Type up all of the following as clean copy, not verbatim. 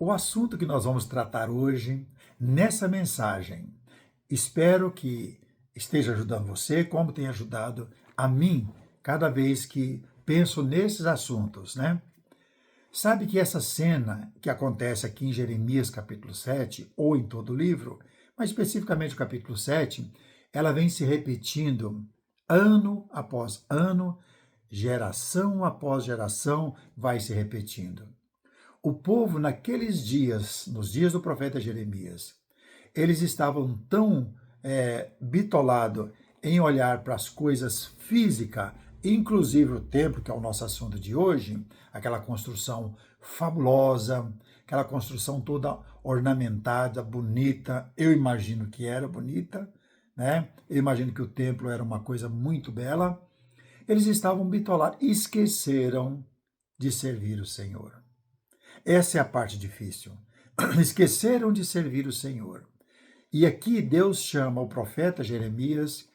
O assunto que nós vamos tratar hoje, nessa mensagem, espero que esteja ajudando você, como tem ajudado a mim, cada vez que penso nesses assuntos, né? Sabe que essa cena que acontece aqui em Jeremias capítulo 7, ou em todo o livro, mas especificamente o capítulo 7, ela vem se repetindo ano após ano, geração após geração, vai se repetindo. O povo, naqueles dias, nos dias do profeta Jeremias, eles estavam tão bitolados em olhar para as coisas físicas, inclusive o templo, que é o nosso assunto de hoje, aquela construção fabulosa, aquela construção toda ornamentada, bonita, eu imagino que era bonita, né? Eu imagino que o templo era uma coisa muito bela. Eles estavam bitolados e esqueceram de servir o Senhor. Essa é a parte difícil. Esqueceram de servir o Senhor. E aqui Deus chama o profeta Jeremias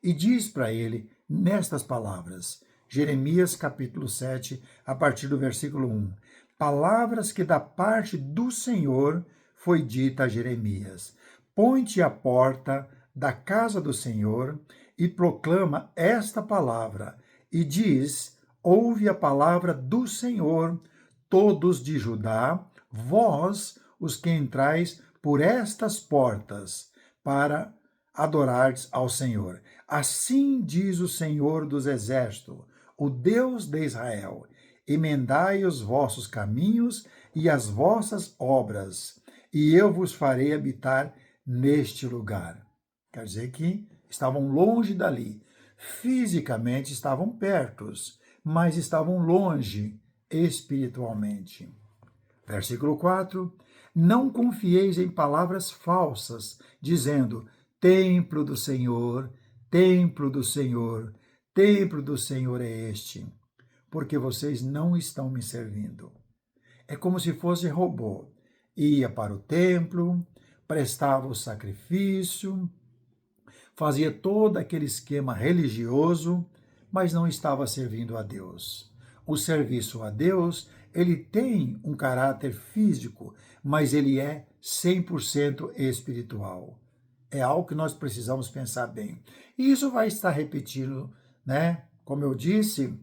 e diz para ele nestas palavras, Jeremias capítulo 7, a partir do versículo 1, palavras que da parte do Senhor foi dita a Jeremias, põe-te à porta da casa do Senhor e proclama esta palavra, e diz, ouve a palavra do Senhor, todos de Judá, vós, os que entrais por estas portas, para adorardes ao Senhor. Assim diz o Senhor dos Exércitos, o Deus de Israel: emendai os vossos caminhos e as vossas obras, e eu vos farei habitar neste lugar. Quer dizer que estavam longe dali. Fisicamente estavam pertos, mas estavam longe espiritualmente. Versículo 4: não confieis em palavras falsas, dizendo, templo do Senhor, templo do Senhor, templo do Senhor é este, porque vocês não estão me servindo. É como se fosse robô. Ia para o templo, prestava o sacrifício, fazia todo aquele esquema religioso, mas não estava servindo a Deus. O serviço a Deus, ele tem um caráter físico, mas ele é 100% espiritual. É algo que nós precisamos pensar bem. E isso vai estar repetindo, né? Como eu disse,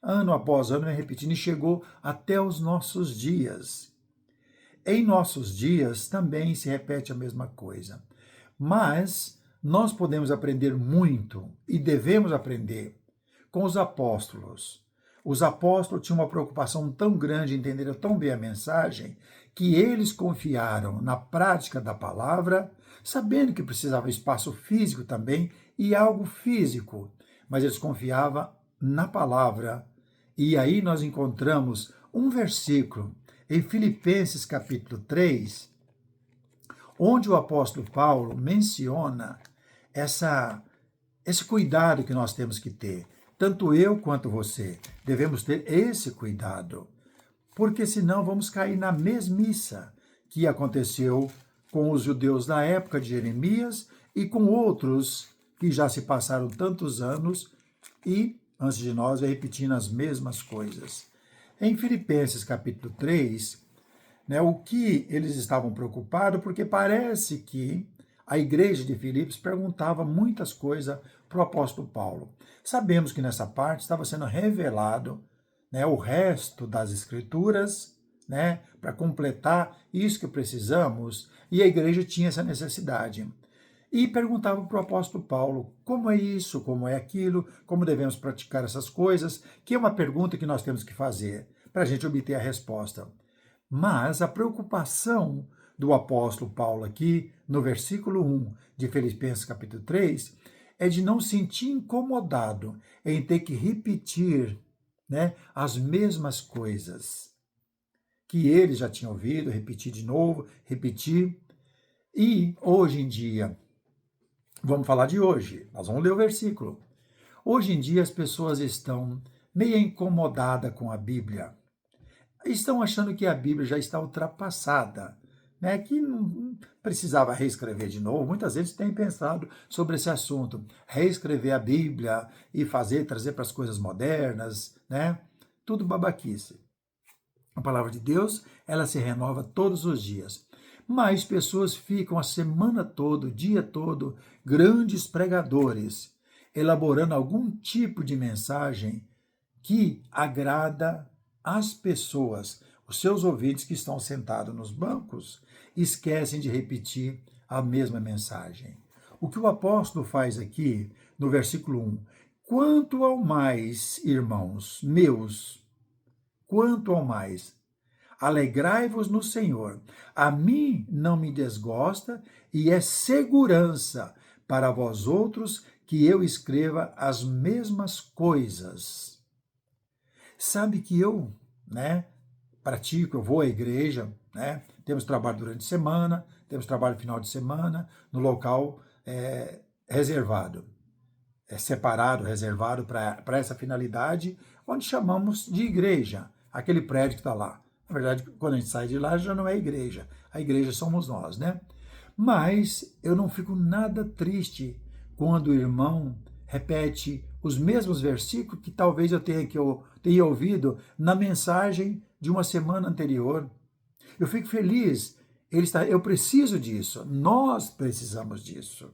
ano após ano, repetindo, e chegou até os nossos dias. Em nossos dias também se repete a mesma coisa. Mas nós podemos aprender muito e devemos aprender com os apóstolos. Os apóstolos tinham uma preocupação tão grande, entenderam tão bem a mensagem, que eles confiaram na prática da palavra, sabendo que precisava espaço físico também e algo físico, mas eles confiavam na palavra. E aí nós encontramos um versículo em Filipenses capítulo 3, onde o apóstolo Paulo menciona esse cuidado que nós temos que ter. Tanto eu quanto você devemos ter esse cuidado, porque senão vamos cair na mesmice que aconteceu com os judeus da época de Jeremias e com outros que já se passaram tantos anos e, antes de nós, repetindo as mesmas coisas. Em Filipenses capítulo 3, né, o que eles estavam preocupados, porque parece que a igreja de Filipos perguntava muitas coisas para o apóstolo Paulo. Sabemos que nessa parte estava sendo revelado, né, o resto das escrituras, né, para completar isso que precisamos, e a igreja tinha essa necessidade. E perguntava para o apóstolo Paulo como é isso, como é aquilo, como devemos praticar essas coisas, que é uma pergunta que nós temos que fazer para a gente obter a resposta. Mas a preocupação do apóstolo Paulo aqui, no versículo 1 de Filipenses capítulo 3, é de não sentir incomodado em ter que repetir, né, as mesmas coisas que ele já tinha ouvido, repetir de novo, repetir. E hoje em dia, vamos falar de hoje, nós vamos ler o versículo. Hoje em dia as pessoas estão meio incomodadas com a Bíblia. Estão achando que a Bíblia já está ultrapassada, né? Que não precisava reescrever de novo. Muitas vezes têm pensado sobre esse assunto, reescrever a Bíblia e trazer para as coisas modernas, né? Tudo babaquice. A palavra de Deus, ela se renova todos os dias. Mas pessoas ficam a semana toda, o dia todo, grandes pregadores, elaborando algum tipo de mensagem que agrada as pessoas. Os seus ouvintes que estão sentados nos bancos esquecem de repetir a mesma mensagem. O que o apóstolo faz aqui, no versículo 1, quanto ao mais, irmãos meus, quanto ao mais, alegrai-vos no Senhor. A mim não me desgosta e é segurança para vós outros que eu escreva as mesmas coisas. Sabe que eu, pratico, eu vou à igreja, temos trabalho durante a semana, temos trabalho final de semana, no local reservado, separado, reservado para essa finalidade, onde chamamos de igreja, aquele prédio que está lá. Na verdade, quando a gente sai de lá, já não é igreja. A igreja somos nós, né? Mas eu não fico nada triste quando o irmão repete os mesmos versículos que talvez eu tenha ouvido na mensagem de uma semana anterior. Eu fico feliz. Eu preciso disso. Nós precisamos disso.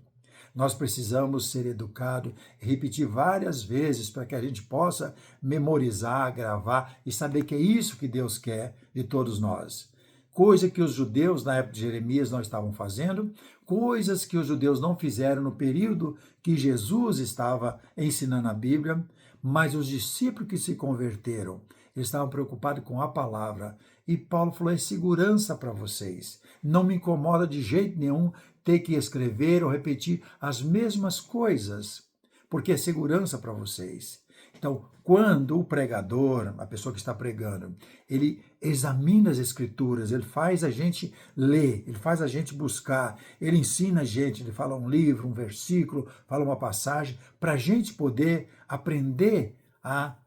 Nós precisamos ser educados, repetir várias vezes para que a gente possa memorizar, gravar e saber que é isso que Deus quer de todos nós. Coisa que os judeus na época de Jeremias não estavam fazendo, coisas que os judeus não fizeram no período que Jesus estava ensinando a Bíblia, mas os discípulos que se converteram, eles estavam preocupados com a palavra. E Paulo falou, é segurança para vocês. Não me incomoda de jeito nenhum ter que escrever ou repetir as mesmas coisas, porque é segurança para vocês. Então, quando o pregador, a pessoa que está pregando, ele examina as escrituras, ele faz a gente ler, ele faz a gente buscar, ele ensina a gente, ele fala um livro, um versículo, fala uma passagem, para a gente poder aprender a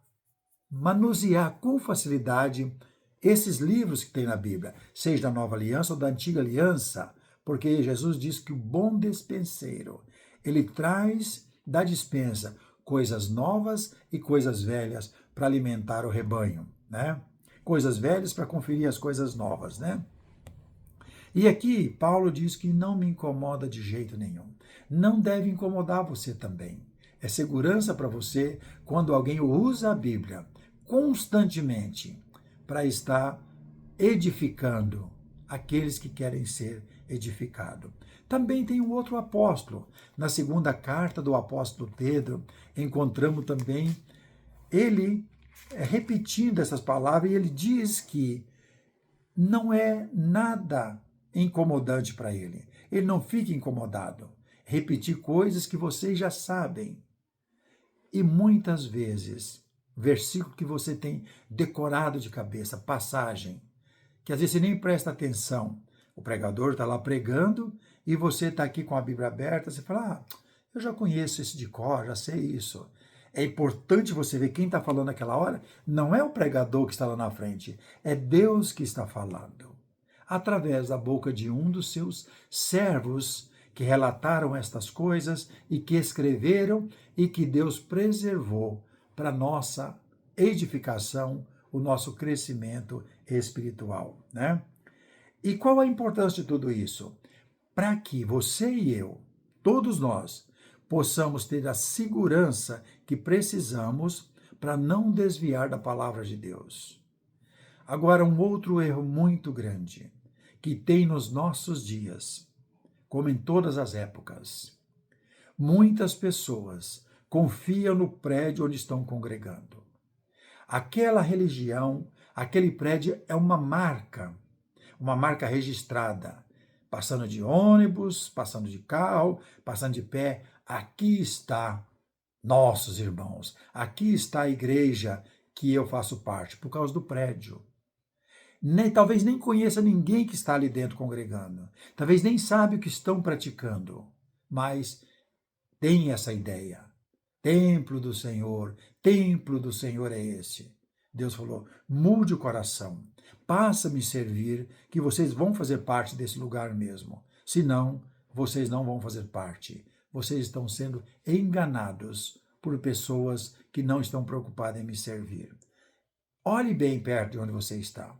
manusear com facilidade esses livros que tem na Bíblia, seja da Nova Aliança ou da Antiga Aliança, porque Jesus diz que o bom despenseiro, ele traz da despensa coisas novas e coisas velhas para alimentar o rebanho, né? Coisas velhas para conferir as coisas novas, né? E aqui Paulo diz que não me incomoda de jeito nenhum. Não deve incomodar você também. É segurança para você quando alguém usa a Bíblia constantemente para estar edificando aqueles que querem ser edificados. Também tem um outro apóstolo. Na segunda carta do apóstolo Pedro, encontramos também ele repetindo essas palavras, e ele diz que não é nada incomodante para ele. Ele não fica incomodado. Repetir coisas que vocês já sabem. E muitas vezes, versículo que você tem decorado de cabeça, passagem, que às vezes você nem presta atenção. O pregador está lá pregando e você está aqui com a Bíblia aberta, você fala, eu já conheço esse de cor, já sei isso. É importante você ver quem está falando naquela hora, não é o pregador que está lá na frente, é Deus que está falando. Através da boca de um dos seus servos que relataram estas coisas e que escreveram e que Deus preservou para nossa edificação, o nosso crescimento espiritual, né? E qual a importância de tudo isso? Para que você e eu, todos nós, possamos ter a segurança que precisamos para não desviar da palavra de Deus. Agora, um outro erro muito grande que tem nos nossos dias, como em todas as épocas. Muitas pessoas confiam no prédio onde estão congregando. Aquela religião, aquele prédio é uma marca registrada. Passando de ônibus, passando de carro, passando de pé, aqui está nossos irmãos, aqui está a igreja que eu faço parte, por causa do prédio. Talvez nem conheça ninguém que está ali dentro congregando, talvez nem sabe o que estão praticando, mas tem essa ideia. Templo do Senhor é esse. Deus falou, mude o coração, passa a me servir, que vocês vão fazer parte desse lugar mesmo. Senão, vocês não vão fazer parte. Vocês estão sendo enganados por pessoas que não estão preocupadas em me servir. Olhe bem perto de onde você está.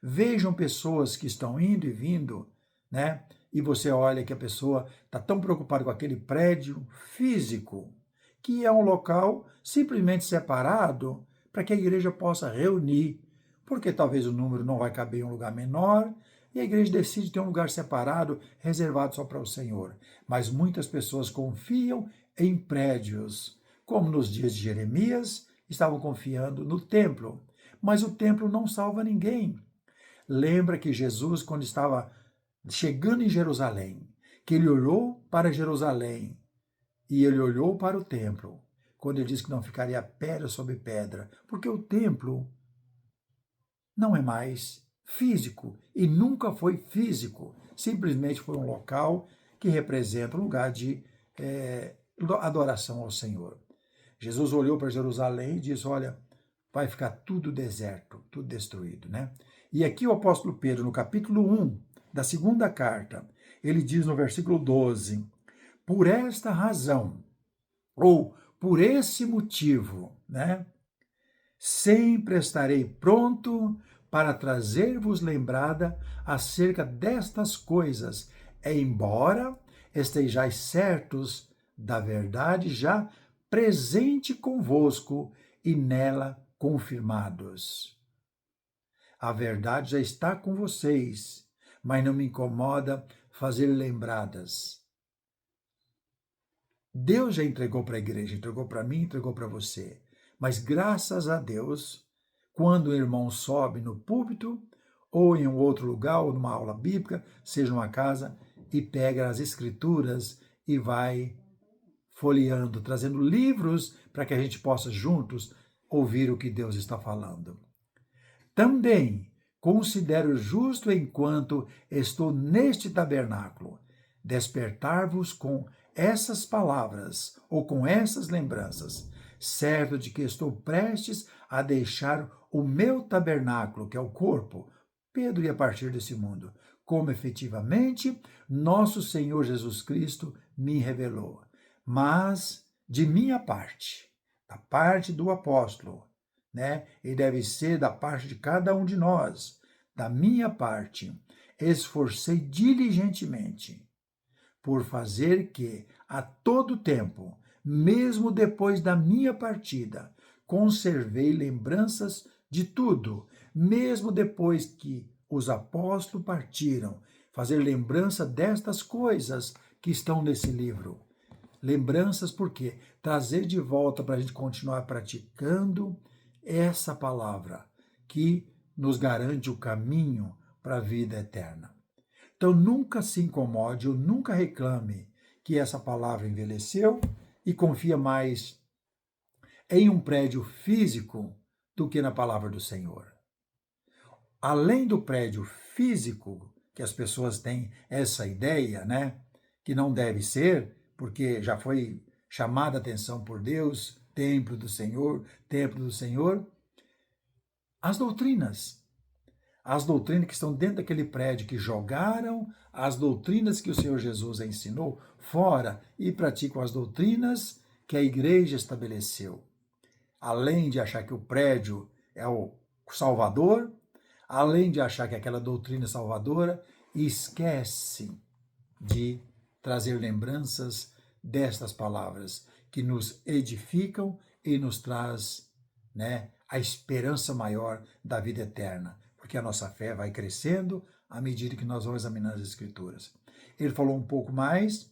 Vejam pessoas que estão indo e vindo, né? E você olha que a pessoa está tão preocupada com aquele prédio físico, que é um local simplesmente separado para que a igreja possa reunir, porque talvez o número não vai caber em um lugar menor, e a igreja decide ter um lugar separado, reservado só para o Senhor. Mas muitas pessoas confiam em prédios, como nos dias de Jeremias, estavam confiando no templo. Mas o templo não salva ninguém. Lembra que Jesus, quando estava chegando em Jerusalém, que ele olhou para Jerusalém e ele olhou para o templo, quando ele disse que não ficaria pedra sobre pedra, porque o templo não é mais físico e nunca foi físico, simplesmente foi um local que representa um lugar de adoração ao Senhor. Jesus olhou para Jerusalém e disse: olha, vai ficar tudo deserto, tudo destruído, né? E aqui o apóstolo Pedro, no capítulo 1 da segunda carta, ele diz no versículo 12: por esta razão, ou por esse motivo, né? Sempre estarei pronto para trazer-vos lembrada acerca destas coisas, embora estejais certos da verdade já presente convosco e nela confirmados. A verdade já está com vocês, mas não me incomoda fazer lembradas. Deus já entregou para a igreja, entregou para mim, entregou para você. Mas graças a Deus, quando o irmão sobe no púlpito, ou em um outro lugar, ou numa aula bíblica, seja uma casa, e pega as escrituras e vai folheando, trazendo livros para que a gente possa juntos ouvir o que Deus está falando. Também considero justo, enquanto estou neste tabernáculo, despertar-vos com essas palavras ou com essas lembranças, certo de que estou prestes a deixar o meu tabernáculo, que é o corpo. Pedro ia partir desse mundo, como efetivamente nosso Senhor Jesus Cristo me revelou. Mas, de minha parte, da parte do apóstolo, né? E deve ser da parte de cada um de nós. Da minha parte, esforcei diligentemente por fazer que, a todo tempo, mesmo depois da minha partida, conservei lembranças de tudo, mesmo depois que os apóstolos partiram, fazer lembrança destas coisas que estão nesse livro. Lembranças por quê? Trazer de volta para a gente continuar praticando essa palavra que nos garante o caminho para a vida eterna. Então nunca se incomode ou nunca reclame que essa palavra envelheceu e confia mais em um prédio físico do que na palavra do Senhor. Além do prédio físico, que as pessoas têm essa ideia, né, que não deve ser, porque já foi chamada a atenção por Deus, templo do Senhor, as doutrinas que estão dentro daquele prédio, que jogaram as doutrinas que o Senhor Jesus ensinou fora e praticam as doutrinas que a igreja estabeleceu. Além de achar que o prédio é o Salvador, além de achar que aquela doutrina é salvadora, esquece de trazer lembranças destas palavras que nos edificam e nos traz, né, a esperança maior da vida eterna, porque a nossa fé vai crescendo à medida que nós vamos examinando as Escrituras. Ele falou um pouco mais: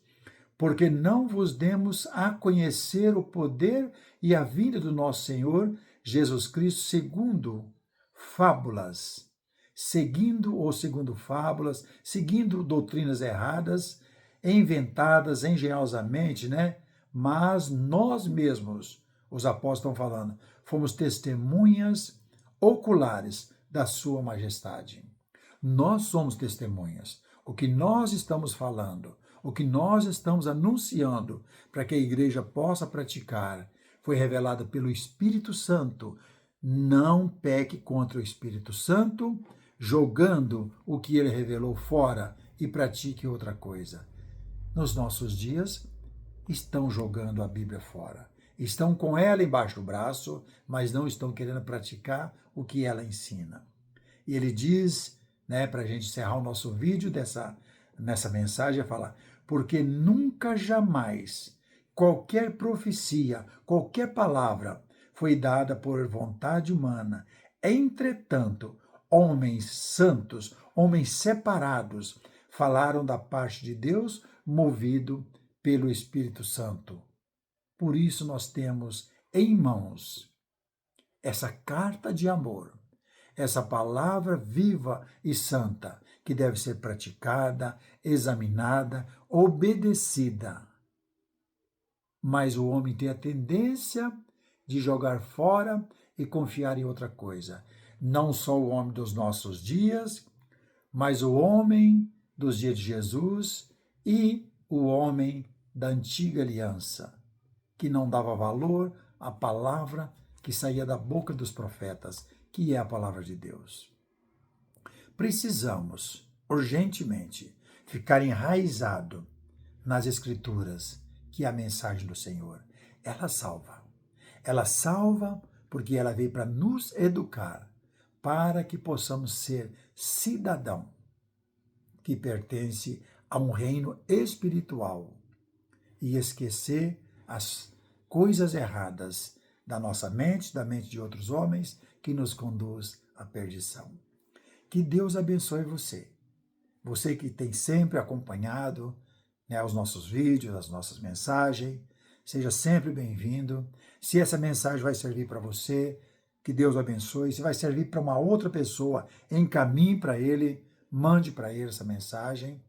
porque não vos demos a conhecer o poder e a vinda do nosso Senhor Jesus Cristo segundo fábulas, segundo fábulas, seguindo doutrinas erradas, inventadas engenhosamente, né? Mas nós mesmos, os apóstolos estão falando, fomos testemunhas oculares da sua majestade. Nós somos testemunhas. O que nós estamos falando, o que nós estamos anunciando para que a igreja possa praticar, foi revelado pelo Espírito Santo. Não peque contra o Espírito Santo, jogando o que ele revelou fora e pratique outra coisa. Nos nossos dias, estão jogando a Bíblia fora. estão com ela embaixo do braço, mas não estão querendo praticar o que ela ensina. E ele diz, né, para a gente encerrar o nosso vídeo nessa mensagem, fala, porque nunca jamais qualquer profecia, qualquer palavra foi dada por vontade humana. Entretanto, homens santos, homens separados, falaram da parte de Deus, movido pelo Espírito Santo. Por isso nós temos em mãos essa carta de amor, essa palavra viva e santa, que deve ser praticada, examinada, obedecida. Mas o homem tem a tendência de jogar fora e confiar em outra coisa. Não só o homem dos nossos dias, mas o homem dos dias de Jesus e o homem da antiga aliança, que não dava valor à palavra que saía da boca dos profetas, que é a palavra de Deus. Precisamos, urgentemente, ficar enraizado nas Escrituras, que é a mensagem do Senhor. Ela salva. Ela salva porque ela veio para nos educar, para que possamos ser cidadão que pertence a um reino espiritual e esquecer as coisas erradas da nossa mente, da mente de outros homens, que nos conduz à perdição. Que Deus abençoe você. Você que tem sempre acompanhado, né, os nossos vídeos, as nossas mensagens, seja sempre bem-vindo. Se essa mensagem vai servir para você, que Deus abençoe. Se vai servir para uma outra pessoa, encaminhe para ele, mande para ele essa mensagem.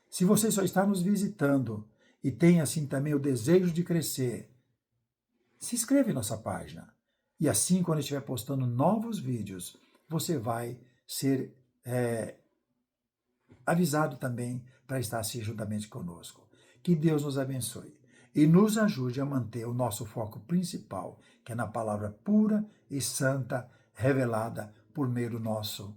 Se você só está nos visitando e tem assim também o desejo de crescer, se inscreve em nossa página. E assim, quando estiver postando novos vídeos, você vai ser avisado também para estar assim juntamente conosco. Que Deus nos abençoe e nos ajude a manter o nosso foco principal, que é na palavra pura e santa, revelada por meio do nosso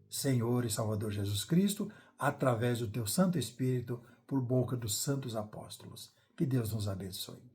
Senhor e Salvador Jesus Cristo, através do teu Santo Espírito, por boca dos santos apóstolos. Que Deus nos abençoe.